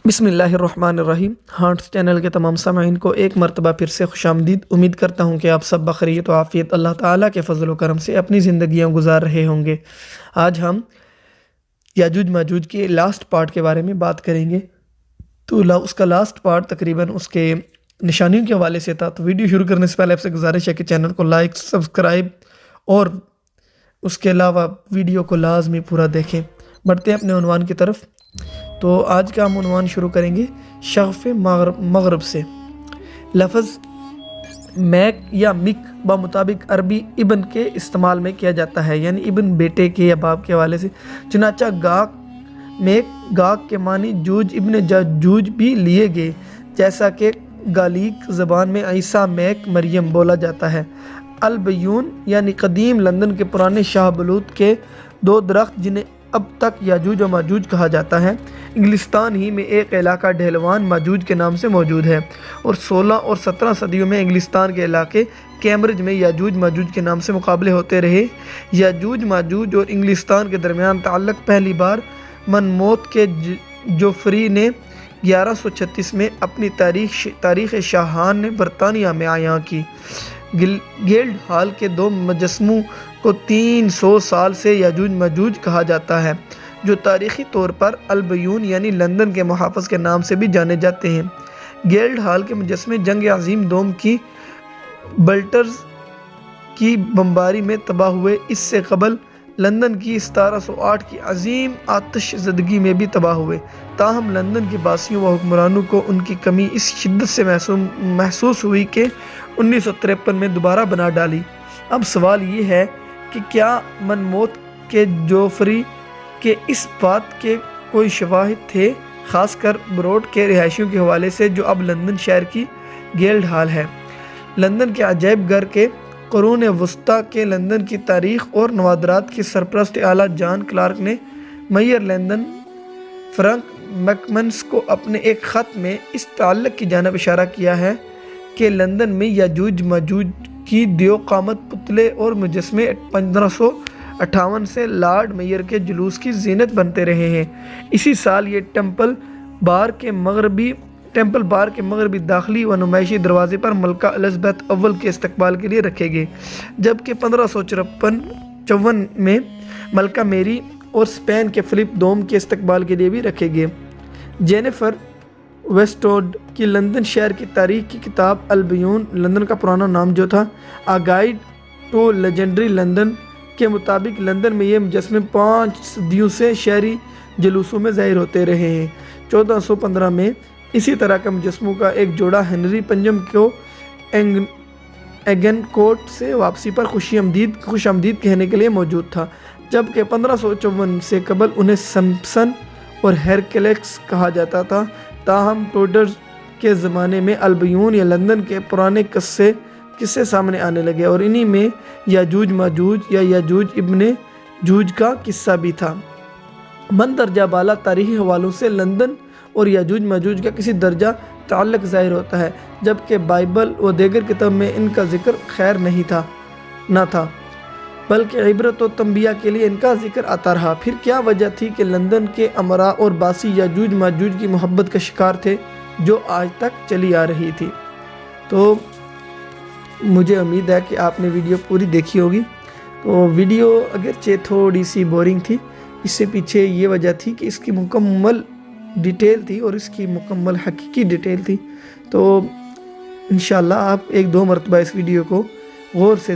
بسم اللہ الرحمن الرحیم۔ ہارٹس چینل کے تمام سامعین کو ایک مرتبہ پھر سے خوش آمدید۔ امید کرتا ہوں کہ آپ سب بخیریت و عافیت اللہ تعالیٰ کے فضل و کرم سے اپنی زندگیاں گزار رہے ہوں گے۔ آج ہم یاجوج ماجوج کے لاسٹ پارٹ کے بارے میں بات کریں گے۔ تو اس کا لاسٹ پارٹ تقریباً اس کے نشانیوں کے حوالے سے تھا۔ تو ویڈیو شروع کرنے سے پہلے آپ سے گزارش ہے کہ چینل کو لائک، سبسکرائب اور اس کے علاوہ ویڈیو کو لازمی پورا دیکھیں۔ بڑھتے ہیں اپنے عنوان کی طرف۔ تو آج کا ہم عنوان شروع کریں گے شغف مغرب سے۔ لفظ میک یا مک بمطابق عربی ابن کے استعمال میں کیا جاتا ہے، یعنی ابن بیٹے کے یا باپ کے حوالے سے۔ چنانچہ میک گاگ کے معنی جوج ابن جوج بھی لیے گئے، جیسا کہ گالیک زبان میں عیسیٰ میک مریم بولا جاتا ہے۔ البیون یعنی قدیم لندن کے پرانے شاہ بلوط کے دو درخت جنہیں اب تک یاجوج و ماجوج کہا جاتا ہے۔ انگلستان ہی میں ایک علاقہ ڈہلوان ماجوج کے نام سے موجود ہے، اور 16 اور 17 صدیوں میں انگلستان کے علاقے کیمبرج میں یاجوج ماجوج کے نام سے مقابلے ہوتے رہے۔ یاجوج ماجوج اور انگلستان کے درمیان تعلق پہلی بار منموت کے جوفری نے 1136 میں اپنی تاریخ شاہان نے برطانیہ میں عیاں کی۔ گلڈ ہال کے دو مجسموں کو 300 سال سے یاجوج ماجوج کہا جاتا ہے، جو تاریخی طور پر البیون یعنی لندن کے محافظ کے نام سے بھی جانے جاتے ہیں۔ گلڈ ہال کے مجسمے جنگ عظیم دوم کی بلٹرز کی بمباری میں تباہ ہوئے۔ اس سے قبل لندن کی 1708 کی عظیم آتش زدگی میں بھی تباہ ہوئے، تاہم لندن کے باسیوں و حکمرانوں کو ان کی کمی اس شدت سے محسوس ہوئی کہ 1953 میں دوبارہ بنا ڈالی۔ اب سوال یہ ہے کہ کیا منموت کے جوفری کے اس بات کے کوئی شواہد تھے، خاص کر بروڈ کے رہائشیوں کے حوالے سے، جو اب لندن شہر کی گلڈ ہال ہے۔ لندن کے عجائب گھر کے قرون وسطیٰ کے لندن کی تاریخ اور نوادرات کے سرپرست اعلیٰ جان کلارک نے میئر لندن فرانک میکمنس کو اپنے ایک خط میں اس تعلق کی جانب اشارہ کیا ہے کہ لندن میں یاجوج ماجوج کی دیو قامت پتلے اور مجسمے 1558 سے لارڈ میئر کے جلوس کی زینت بنتے رہے ہیں۔ اسی سال یہ ٹیمپل بار کے مغربی داخلی و نمائشی دروازے پر ملکہ الزبیتھ اول کے استقبال کے لیے رکھے گئے، جبکہ 1554 میں ملکہ میری اور اسپین کے فلپ دوم کے استقبال کے لیے بھی رکھے گئے۔ جینیفر ویسٹوڈ کی لندن شہر کی تاریخ کی کتاب البیون، لندن کا پرانا نام جو تھا، گائیڈ ٹو لیجنڈری لندن کے مطابق لندن میں یہ مجسمے 5 صدیوں سے شہری جلوسوں میں ظاہر ہوتے رہے ہیں۔ 1415 میں اسی طرح کا مجسموں کا ایک جوڑا ہنری پنجم کو ایگن کوٹ سے واپسی پر خوش آمدید کہنے کے لیے موجود تھا، جبکہ 1554 سے قبل انہیں سمپسن اور ہیرکلیکس کہا جاتا تھا۔ تاہم ٹوڈرز کے زمانے میں البیون یا لندن کے پرانے قصے سامنے آنے لگے، اور انہی میں یاجوج ماجوج یا یاجوج ابن جوج کا قصہ بھی تھا۔ درجہ بالا تاریخی حوالوں سے لندن اور یاجوج ماجوج کا کسی درجہ تعلق ظاہر ہوتا ہے، جبکہ بائبل و دیگر کتب میں ان کا ذکر خیر نہ تھا، بلکہ عبرت و تنبیہ کے لیے ان کا ذکر آتا رہا۔ پھر کیا وجہ تھی کہ لندن کے امراء اور باسی یاجوج ماجوج کی محبت کا شکار تھے، جو آج تک چلی آ رہی تھی؟ تو مجھے امید ہے کہ آپ نے ویڈیو پوری دیکھی ہوگی۔ تو ویڈیو اگرچہ تھوڑی سی بورنگ تھی، اس سے پیچھے یہ وجہ تھی کہ اس کی مکمل ڈیٹیل تھی اور اس کی مکمل حقیقی ڈیٹیل تھی۔ تو انشاءاللہ آپ 1-2 مرتبہ اس ویڈیو کو غور سے